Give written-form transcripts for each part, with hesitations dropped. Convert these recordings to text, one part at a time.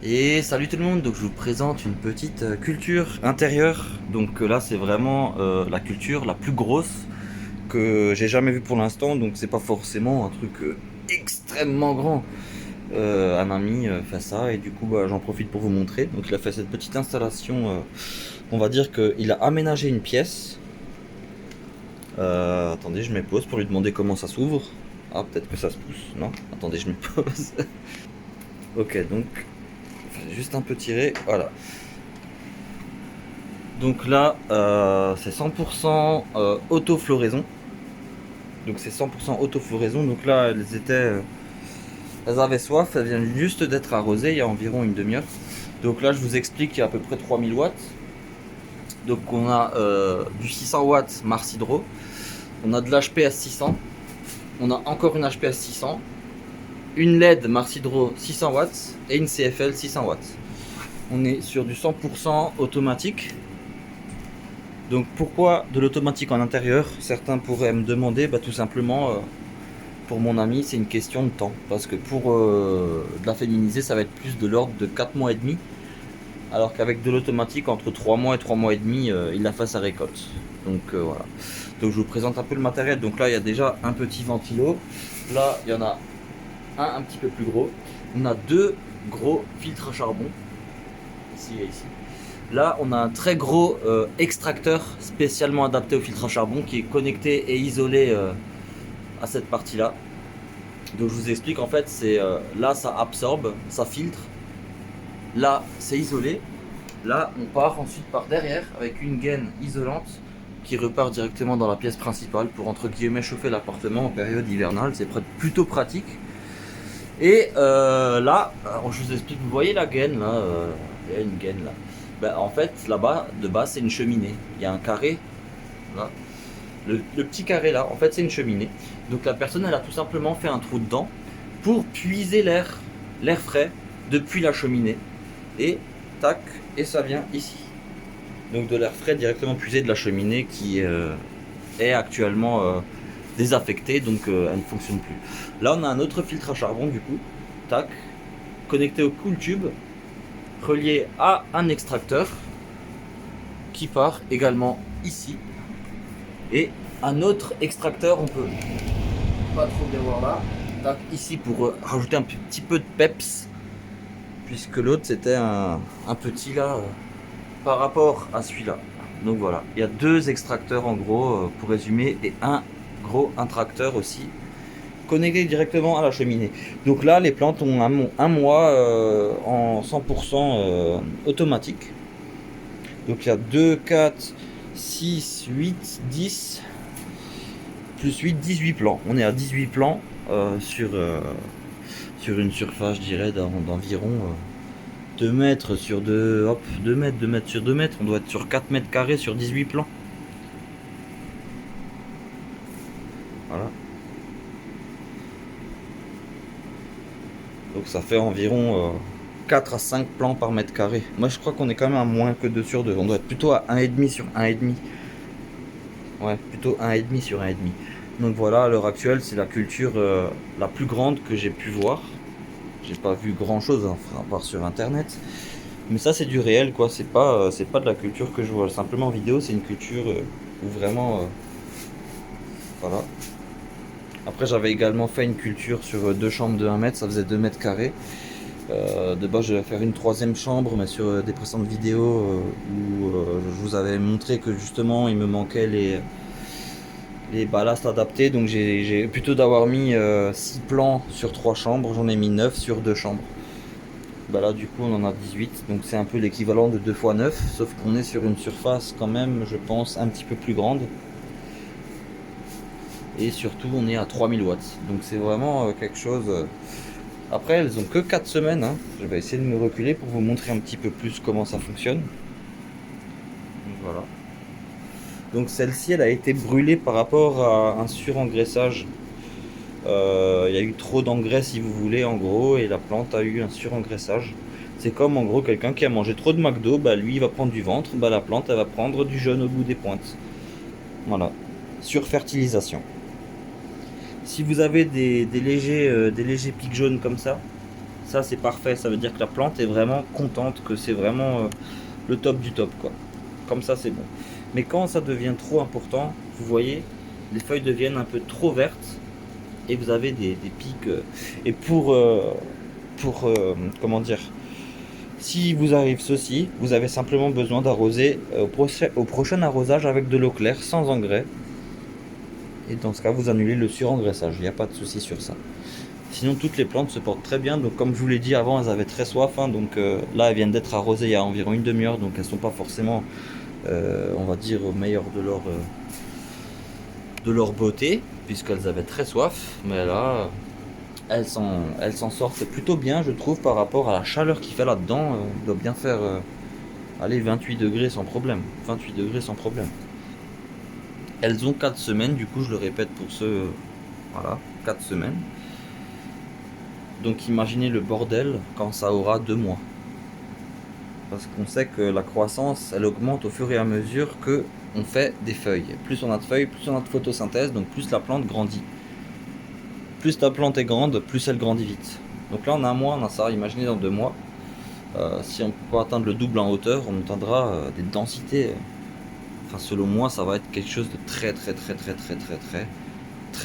Et salut tout le monde, donc je vous présente une petite culture intérieure. Donc là c'est vraiment la culture la plus grosse que j'ai jamais vue pour l'instant, donc c'est pas forcément un truc extrêmement grand. Un ami fait ça et du coup bah, j'en profite pour vous montrer. Donc il a fait cette petite installation, on va dire qu'il a aménagé une pièce. Attendez, je me pose pour lui demander comment ça s'ouvre. Ah, peut-être que ça se pousse, non? Attendez, je me pose. Ok, donc juste un peu tiré, voilà. Donc là, c'est 100% auto-floraison. Donc c'est 100% auto-floraison. Donc là, elles avaient soif, elles viennent juste d'être arrosées il y a environ une demi-heure. Donc là, je vous explique qu'il y a à peu près 3000 watts. Donc on a du 600 watts Mars Hydro. On a de l'HPS 600. On a encore une HPS 600. Une LED Mars Hydro 600 watts et une CFL 600 watts. On est sur du 100% automatique. Donc pourquoi de l'automatique en intérieur? Certains pourraient me demander, bah, tout simplement, pour mon ami, c'est une question de temps. Parce que pour de la féminiser, ça va être plus de l'ordre de 4 mois et demi. Alors qu'avec de l'automatique, entre 3 mois et 3 mois et demi, il a fait sa récolte. Donc voilà. Donc je vous présente un peu le matériel. Donc là, il y a déjà un petit ventilo. Là, il y en a un petit peu plus gros. On a deux gros filtres à charbon. Ici et ici. Là, on a un très gros extracteur spécialement adapté au filtre à charbon qui est connecté et isolé à cette partie-là. Donc je vous explique, en fait, c'est là ça absorbe, ça filtre. Là, c'est isolé. Là, on part ensuite par derrière avec une gaine isolante qui repart directement dans la pièce principale pour entre guillemets chauffer l'appartement en période hivernale. C'est plutôt pratique. Et là, alors, je vous explique, vous voyez la gaine là, il y a une gaine là. Ben, en fait, là-bas, de bas, c'est une cheminée. Il y a un carré, là. Le petit carré là, en fait, c'est une cheminée. Donc la personne, elle a tout simplement fait un trou dedans pour puiser l'air frais depuis la cheminée. Et tac, et ça vient ici. Donc de l'air frais directement puisé de la cheminée qui est actuellement désaffectée, donc elle ne fonctionne plus. Là, on a un autre filtre à charbon du coup, tac, connecté au cool tube, relié à un extracteur qui part également ici. Et un autre extracteur, on peut pas trop bien voir là, tac, ici pour rajouter un petit peu de peps, puisque l'autre c'était un petit là par rapport à celui-là. Donc voilà, il y a deux extracteurs en gros pour résumer et un gros intracteur aussi connecté directement à la cheminée. Donc là, les plantes ont un mois en 100% automatique. Donc il y a 2, 4, 6, 8, 10, plus 8, 18 plants. On est à 18 plants sur une surface, je dirais, d'environ 2 mètres sur 2, hop, 2 mètres, 2 mètres sur 2 mètres. On doit être sur 4 mètres carrés sur 18 plants. Voilà. Donc ça fait environ 4 à 5 plants par mètre carré. Moi je crois qu'on est quand même à moins que 2 sur 2. On doit être plutôt à 1,5 sur 1,5. Ouais, plutôt 1,5 sur 1,5. Donc voilà, à l'heure actuelle, c'est la culture la plus grande que j'ai pu voir. J'ai pas vu grand chose, hein, à part sur internet. Mais ça, c'est du réel, quoi. C'est pas de la culture que je vois simplement en vidéo. C'est une culture où vraiment. Voilà. Après, j'avais également fait une culture sur deux chambres de 1 mètre. Ça faisait 2 mètres carrés. De base, je vais faire une troisième chambre, mais sur des précédentes vidéos où je vous avais montré que justement il me manquait les ballasts adaptés. Donc j'ai plutôt d'avoir mis 6 plans sur 3 chambres, j'en ai mis 9 sur 2 chambres. Bah là, du coup, on en a 18, donc c'est un peu l'équivalent de 2 x 9, sauf qu'on est sur une surface quand même, je pense, un petit peu plus grande. Et surtout, on est à 3000 watts, donc c'est vraiment quelque chose. Après, elles ont que 4 semaines. Hein. Je vais essayer de me reculer pour vous montrer un petit peu plus comment ça fonctionne. Donc, voilà. Donc celle-ci, elle a été brûlée par rapport à un surengraissage. Il y a eu trop d'engrais, si vous voulez, en gros, et la plante a eu un surengraissage. C'est comme en gros quelqu'un qui a mangé trop de McDo, bah lui il va prendre du ventre, bah la plante elle va prendre du jaune au bout des pointes. Voilà. Surfertilisation. Si vous avez des légers pics jaunes comme ça, Ça c'est parfait, ça veut dire que la plante est vraiment contente, que c'est vraiment le top du top quoi. Comme ça c'est bon. Mais quand ça devient trop important, vous voyez, les feuilles deviennent un peu trop vertes et vous avez des pics. Et comment dire, si vous arrive ceci, vous avez simplement besoin d'arroser au prochain arrosage avec de l'eau claire, sans engrais. Et dans ce cas, vous annulez le surengraissage, il n'y a pas de souci sur ça. Sinon, toutes les plantes se portent très bien. Donc, comme je vous l'ai dit avant, elles avaient très soif. Hein, donc là, elles viennent d'être arrosées il y a environ une demi-heure. Donc, elles ne sont pas forcément, on va dire, au meilleur de leur beauté, puisqu'elles avaient très soif. Mais là, elles s'en sortent plutôt bien, je trouve, par rapport à la chaleur qu'il fait là-dedans. Il doit bien faire, allez, 28 degrés sans problème. 28 degrés sans problème. Elles ont 4 semaines, du coup, je le répète pour ceux, voilà, 4 semaines. Donc imaginez le bordel quand ça aura 2 mois. Parce qu'on sait que la croissance, elle augmente au fur et à mesure que on fait des feuilles. Plus on a de feuilles, plus on a de photosynthèse, donc plus la plante grandit. Plus ta plante est grande, plus elle grandit vite. Donc là, en un mois, on a ça. Imaginez dans 2 mois. Si on peut pas atteindre le double en hauteur, on atteindra des densités. Enfin, selon moi, ça va être quelque chose de très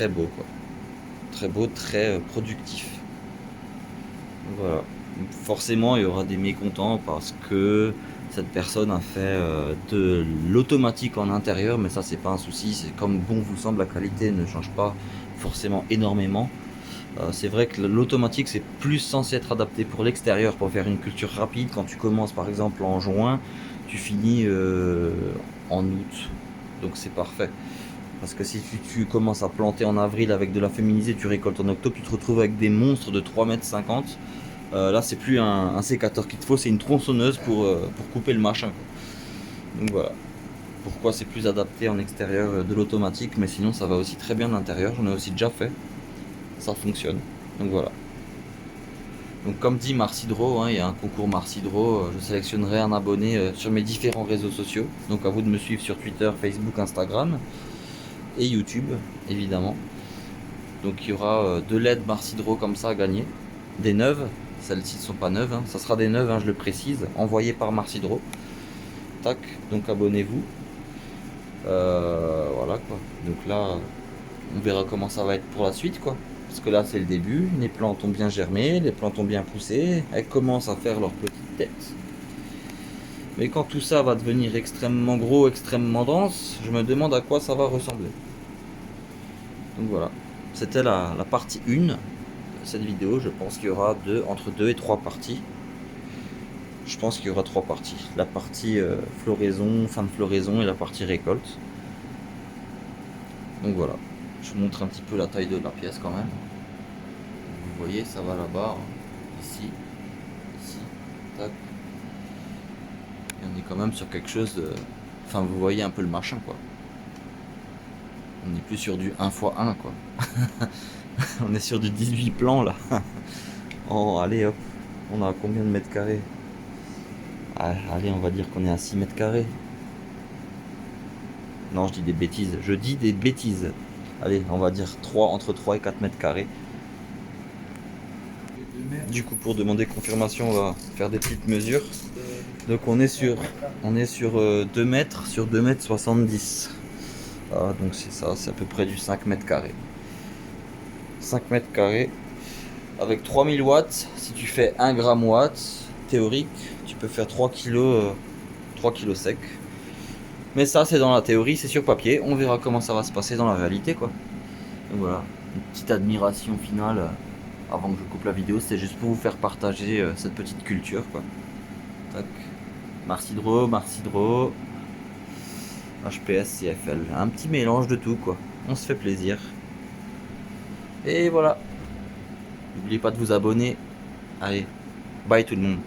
beau, quoi. Très beau, très productif. Voilà. Forcément, il y aura des mécontents parce que cette personne a fait de l'automatique en intérieur, mais ça, c'est pas un souci. C'est comme bon vous semble, la qualité ne change pas forcément énormément. C'est vrai que l'automatique, c'est plus censé être adapté pour l'extérieur, pour faire une culture rapide. Quand tu commences par exemple en juin, tu finis en août. Donc c'est parfait. Parce que si tu commences à planter en avril avec de la féminisée, tu récoltes en octobre, tu te retrouves avec des monstres de 3,50 m. Là, c'est plus un sécateur qu'il te faut, c'est une tronçonneuse pour couper le machin, quoi. Donc voilà. Pourquoi c'est plus adapté en extérieur de l'automatique, mais sinon ça va aussi très bien en intérieur. J'en ai aussi déjà fait. Ça fonctionne. Donc voilà. Donc comme dit Marcidro, hein, il y a un concours Marcidro, je sélectionnerai un abonné sur mes différents réseaux sociaux. Donc à vous de me suivre sur Twitter, Facebook, Instagram et YouTube, évidemment. Donc il y aura 2 LED Marcidro comme ça à gagner. Des neuves, celles-ci ne sont pas neuves, hein. Ça sera des neuves, hein, je le précise, envoyées par Marcidro. Tac, donc abonnez-vous. Voilà quoi. Donc là, on verra comment ça va être pour la suite quoi. Parce que là c'est le début, les plantes ont bien germé, les plantes ont bien poussé, elles commencent à faire leur petite tête. Mais quand tout ça va devenir extrêmement gros, extrêmement dense, je me demande à quoi ça va ressembler. Donc voilà, c'était la partie 1 de cette vidéo. Je pense qu'il y aura entre 2 et 3 parties. Je pense qu'il y aura 3 parties. La partie floraison, fin de floraison et la partie récolte. Donc voilà, je vous montre un petit peu la taille de la pièce quand même. Vous voyez, ça va là-bas, ici, tac. Et on est quand même sur quelque chose de... Enfin, vous voyez un peu le machin, quoi. On n'est plus sur du 1 x 1, quoi. On est sur du 18 plans, là. Oh, allez, hop. On a combien de mètres carrés? Allez, on va dire qu'on est à 6 mètres carrés. Non, je dis des bêtises. Je dis des bêtises. Allez, on va dire entre 3 et 4 mètres carrés. Du coup, pour demander confirmation, on va faire des petites mesures. Donc on est sur 2 mètres sur 2 mètres 70. Ah, donc c'est ça, c'est à peu près du 5 mètres carrés. 5 mètres carrés avec 3000 watts. Si tu fais 1 gramme watt théorique, tu peux faire 3 kg sec. Mais ça c'est dans la théorie, c'est sur papier. On verra comment ça va se passer dans la réalité quoi. Donc voilà, une petite admiration finale avant que je coupe la vidéo, c'était juste pour vous faire partager cette petite culture quoi. Tac. Marcidro, HPS, CFL, un petit mélange de tout quoi. On se fait plaisir. Et voilà. N'oubliez pas de vous abonner. Allez, bye tout le monde.